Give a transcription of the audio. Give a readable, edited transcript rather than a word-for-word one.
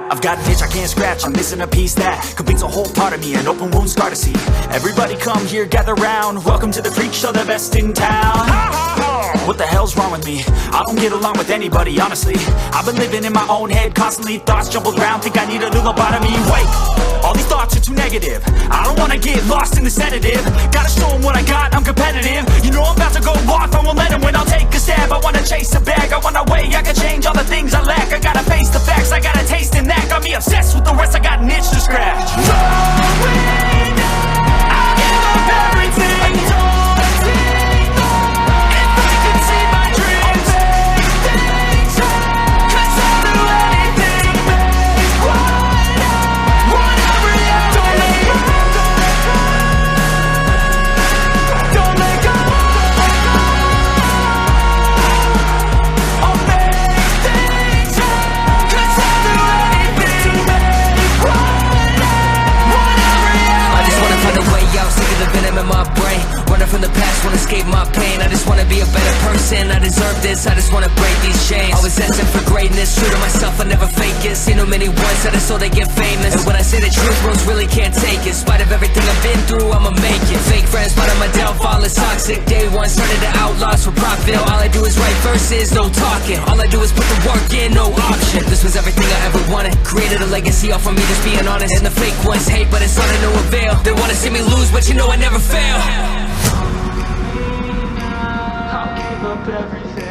I've got an itch I can't scratch, I'm missing a piece that completes a whole part of me, an open wound scar to see. Everybody come here, gather round, welcome to the freak show, the best in town. What the hell's wrong with me? I don't get along with anybody, honestly. I've been living in my own head, constantly thoughts jumbled around, think I need a new lobotomy. Wait, all these thoughts are too negative, I don't wanna get lost in the sedative. Gotta show them what I got, I'm competitive. You know I'm about to go off, I won't let them win, I'll take a stab. I wanna chase a bag, I wanna weigh, I can change all the things I lack. I gotta face the facts, I got a taste in that. Got me obsessed with the rest, I got an itch to scratch. Going down, I'll give up everything. If I could see my dreams, make things right. 'Cause I'll do anything, make whatever you don't let go. Don't let go. I'll make things right. 'Cause I'll do anything, make whatever you I just wanna find a way out, sick of the venom in my brain. Running from the past, wanna escape my pain. I just wanna be a better person, I deserve this. I just wanna break these chains. Always asking for greatness, true to myself, I never fake it. Seen too many ones that I saw they get famous. And when I say the truth, most really can't take it. In spite of everything I've been through, I'ma make it. Fake friends, part of my downfall is toxic. Day one, started to outlaws for profit. Now all I do is write verses, no talking. All I do is put the work in, no option. This was everything I ever wanted. Created a legacy off of me, just being honest. And the fake ones hate, but it's all to no avail. They wanna see me lose, but you know I never fail. I'll give up everything.